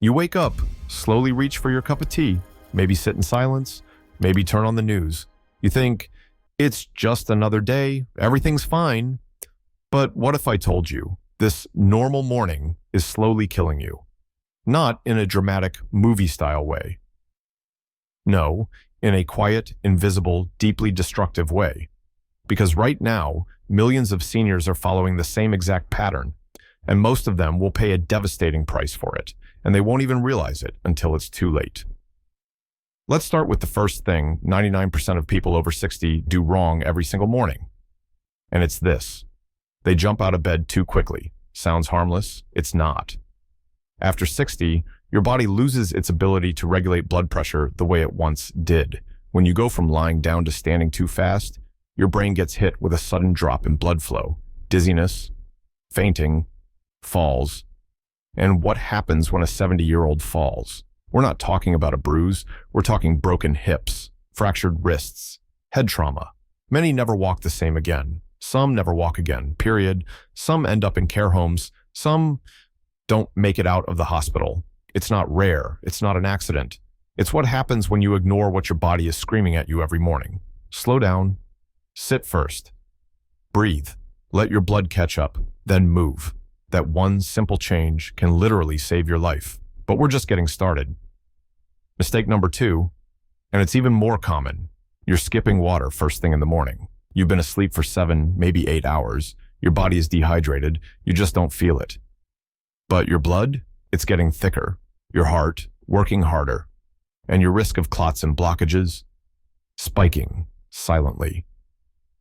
You wake up, slowly reach for your cup of tea, maybe sit in silence, maybe turn on the news. You think, it's just another day, everything's fine. But what if I told you this normal morning is slowly killing you? Not in a dramatic movie-style way. No, in a quiet, invisible, deeply destructive way. Because right now, millions of seniors are following the same exact pattern, and most of them will pay a devastating price for it, and they won't even realize it until it's too late. Let's start with the first thing 99% of people over 60 do wrong every single morning. And it's this. They jump out of bed too quickly. Sounds harmless? It's not. After 60, your body loses its ability to regulate blood pressure the way it once did. When you go from lying down to standing too fast, your brain gets hit with a sudden drop in blood flow, dizziness, fainting, falls. And what happens when a 70-year-old falls? We're not talking about a bruise, we're talking broken hips, fractured wrists, head trauma. Many never walk the same again. Some never walk again, period. Some end up in care homes. Some don't make it out of the hospital. It's not rare. It's not an accident. It's what happens when you ignore what your body is screaming at you every morning. Slow down. Sit first. Breathe. Let your blood catch up. Then move. That one simple change can literally save your life. But we're just getting started. Mistake number 2, and it's even more common. You're skipping water first thing in the morning. You've been asleep for 7, maybe 8 hours. Your body is dehydrated. You just don't feel it. But your blood, it's getting thicker. Your heart, working harder. And your risk of clots and blockages, spiking silently.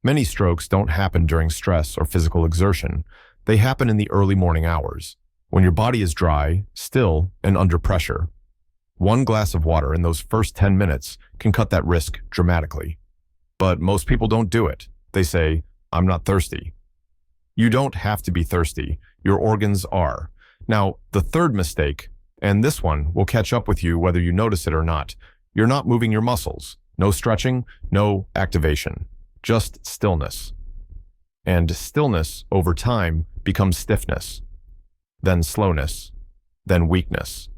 Many strokes don't happen during stress or physical exertion. They happen in the early morning hours, when your body is dry, still, and under pressure. One glass of water in those first 10 minutes can cut that risk dramatically. But most people don't do it. They say, I'm not thirsty. You don't have to be thirsty. Your organs are. Now, the third mistake, and this one will catch up with you whether you notice it or not. You're not moving your muscles. No stretching, no activation. Just stillness. And stillness, over time, becomes stiffness. Then slowness. Then weakness.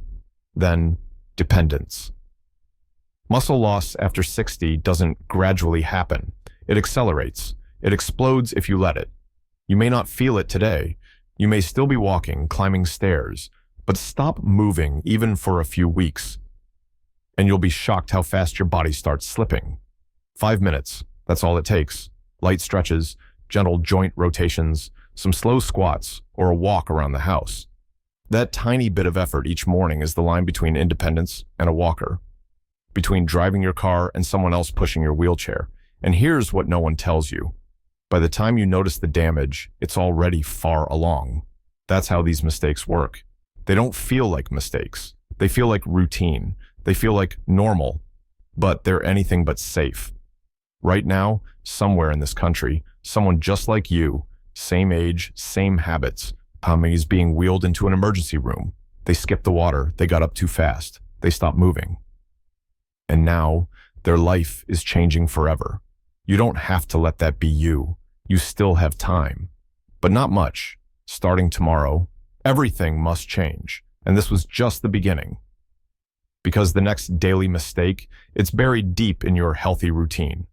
Then dependence. Muscle loss after 60 doesn't gradually happen. It accelerates. It explodes if you let it. You may not feel it today. You may still be walking, climbing stairs, but stop moving even for a few weeks, and you'll be shocked how fast your body starts slipping. 5 minutes, that's all it takes. Light stretches, gentle joint rotations, some slow squats, or a walk around the house. That tiny bit of effort each morning is the line between independence and a walker, between driving your car and someone else pushing your wheelchair. And here's what no one tells you. By the time you notice the damage, it's already far along. That's how these mistakes work. They don't feel like mistakes. They feel like routine. They feel like normal, but they're anything but safe. Right now, somewhere in this country, someone just like you, same age, same habits, is being wheeled into an emergency room. They skipped the water. They got up too fast. They stopped moving. And now, their life is changing forever. You don't have to let that be you. You still have time. But not much. Starting tomorrow, everything must change. And this was just the beginning. Because the next daily mistake, it's buried deep in your healthy routine.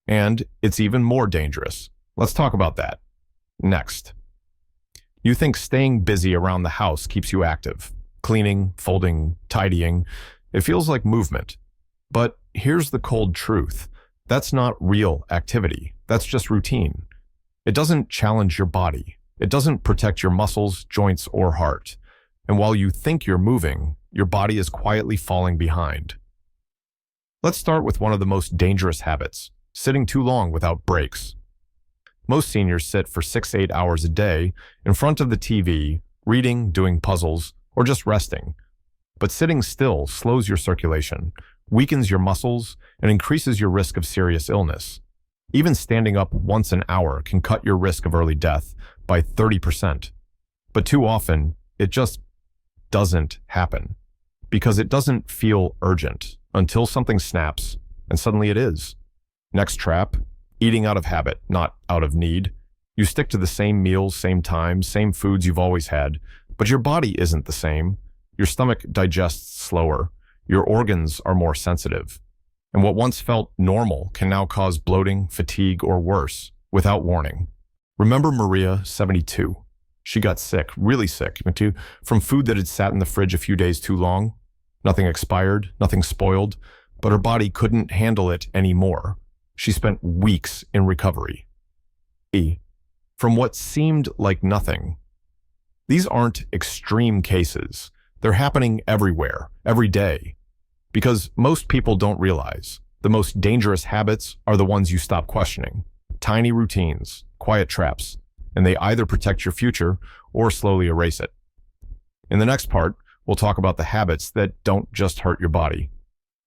And it's even more dangerous. Let's talk about that. Next. You think staying busy around the house keeps you active. Cleaning, folding, tidying. It feels like movement. But here's the cold truth. That's not real activity. That's just routine. It doesn't challenge your body. It doesn't protect your muscles, joints, or heart. And while you think you're moving, your body is quietly falling behind. Let's start with one of the most dangerous habits, sitting too long without breaks. Most seniors sit for 6-8 hours a day in front of the TV, reading, doing puzzles, or just resting. But sitting still slows your circulation, weakens your muscles, and increases your risk of serious illness. Even standing up once an hour can cut your risk of early death by 30%. But too often, it just doesn't happen. Because it doesn't feel urgent until something snaps, and suddenly it is. Next trap, eating out of habit, not out of need. You stick to the same meals, same times, same foods you've always had, but your body isn't the same. Your stomach digests slower. Your organs are more sensitive. And what once felt normal can now cause bloating, fatigue, or worse, without warning. Remember Maria, 72. She got sick, really sick, from food that had sat in the fridge a few days too long. Nothing expired, nothing spoiled, but her body couldn't handle it anymore. She spent weeks in recovery. From what seemed like nothing. These aren't extreme cases. They're happening everywhere, every day. Because most people don't realize the most dangerous habits are the ones you stop questioning. Tiny routines, quiet traps, and they either protect your future or slowly erase it. In the next part, we'll talk about the habits that don't just hurt your body.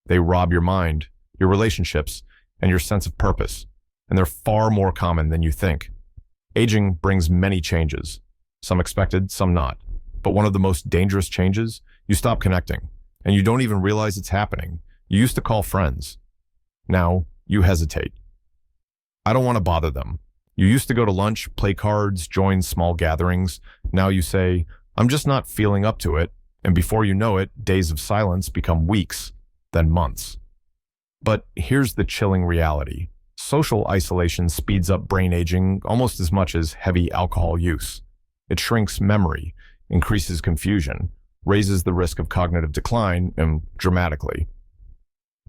They rob your mind, your relationships, and your sense of purpose, and they're far more common than you think. Aging brings many changes, some expected, some not. But one of the most dangerous changes, you stop connecting, and you don't even realize it's happening. You used to call friends. Now, you hesitate. I don't want to bother them. You used to go to lunch, play cards, join small gatherings. Now you say, I'm just not feeling up to it, and before you know it, days of silence become weeks, then months. But here's the chilling reality. Social isolation speeds up brain aging almost as much as heavy alcohol use. It shrinks memory, increases confusion, raises the risk of cognitive decline, and dramatically.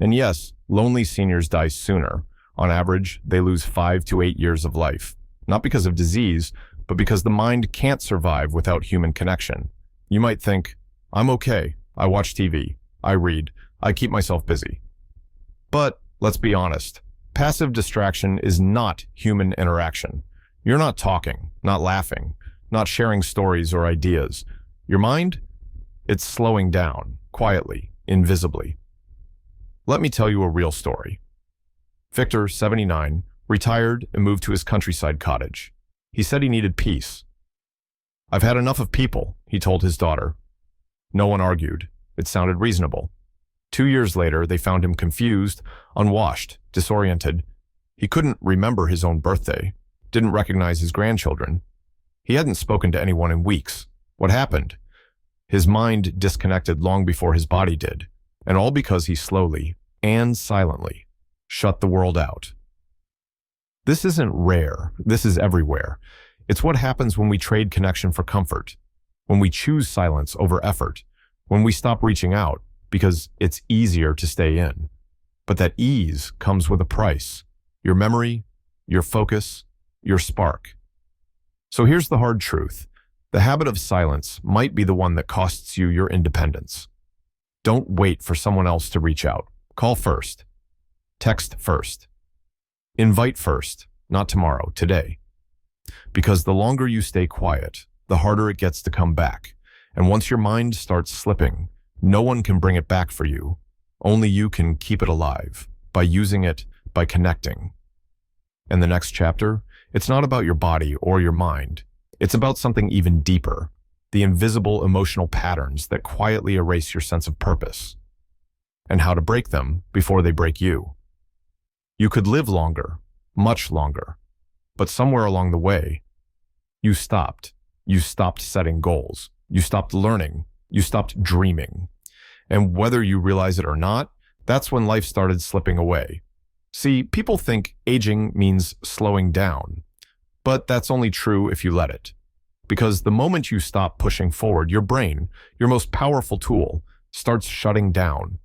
And yes, lonely seniors die sooner. On average, they lose 5 to 8 years of life, not because of disease, but because the mind can't survive without human connection. You might think, I'm okay, I watch TV, I read, I keep myself busy. But let's be honest, passive distraction is not human interaction. You're not talking, not laughing, not sharing stories or ideas. Your mind? It's slowing down, quietly, invisibly. Let me tell you a real story. Victor, 79, retired and moved to his countryside cottage. He said he needed peace. I've had enough of people, he told his daughter. No one argued. It sounded reasonable. 2 years later, they found him confused, unwashed, disoriented. He couldn't remember his own birthday, didn't recognize his grandchildren. He hadn't spoken to anyone in weeks. What happened? His mind disconnected long before his body did, and all because he slowly and silently shut the world out. This isn't rare. This is everywhere. It's what happens when we trade connection for comfort, when we choose silence over effort, when we stop reaching out because it's easier to stay in. But that ease comes with a price. Your memory, your focus, your spark. So here's the hard truth. The habit of silence might be the one that costs you your independence. Don't wait for someone else to reach out. Call first. Text first. Invite first, not tomorrow, today. Because the longer you stay quiet, the harder it gets to come back. And once your mind starts slipping, no one can bring it back for you. Only you can keep it alive, by using it, by connecting. In the next chapter, it's not about your body or your mind. It's about something even deeper, the invisible emotional patterns that quietly erase your sense of purpose, and how to break them before they break you. You could live longer, much longer, but somewhere along the way, you stopped. You stopped setting goals. You stopped learning. You stopped dreaming. And whether you realize it or not, that's when life started slipping away. See, people think aging means slowing down, but that's only true if you let it. Because the moment you stop pushing forward, your brain, your most powerful tool, starts shutting down.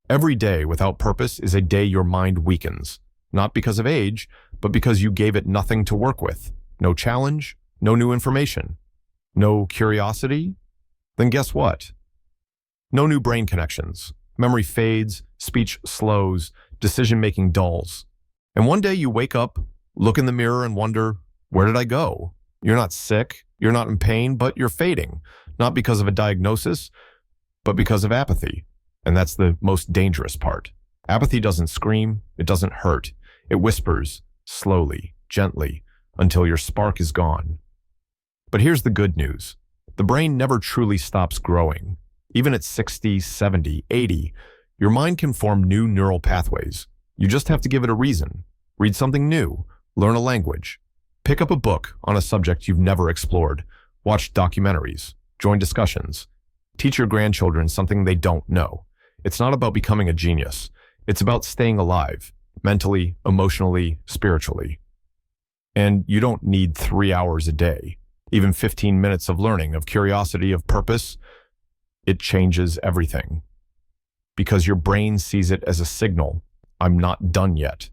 Every day without purpose is a day your mind weakens, not because of age, but because you gave it nothing to work with. No challenge, no new information, no curiosity. Then guess what? No new brain connections. Memory fades, speech slows, decision-making dulls. And one day you wake up, look in the mirror and wonder, where did I go? You're not sick, you're not in pain, but you're fading, not because of a diagnosis, but because of apathy. And that's the most dangerous part. Apathy doesn't scream, it doesn't hurt. It whispers, slowly, gently, until your spark is gone. But here's the good news. The brain never truly stops growing. Even at 60, 70, 80, your mind can form new neural pathways. You just have to give it a reason. Read something new, learn a language, pick up a book on a subject you've never explored, watch documentaries, join discussions. Teach your grandchildren something they don't know. It's not about becoming a genius. It's about staying alive, mentally, emotionally, spiritually. And you don't need 3 hours a day, even 15 minutes of learning, of curiosity, of purpose. It changes everything. Because your brain sees it as a signal. I'm not done yet.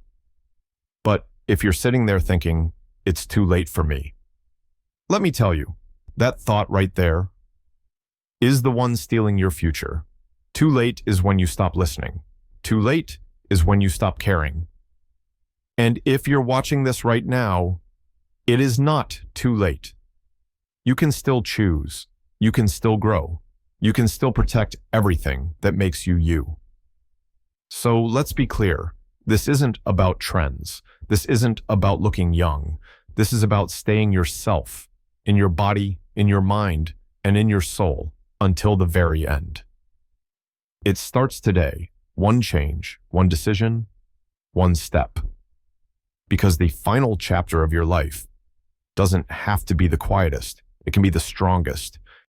But if you're sitting there thinking, it's too late for me, let me tell you, that thought right there is the one stealing your future. Too late is when you stop listening. Too late is when you stop caring. And if you're watching this right now, it is not too late. You can still choose. You can still grow. You can still protect everything that makes you you. So let's be clear. This isn't about trends. This isn't about looking young. This is about staying yourself, in your body, in your mind, and in your soul until the very end. It starts today. One change, one decision, one step. Because the final chapter of your life doesn't have to be the quietest. It can be the strongest.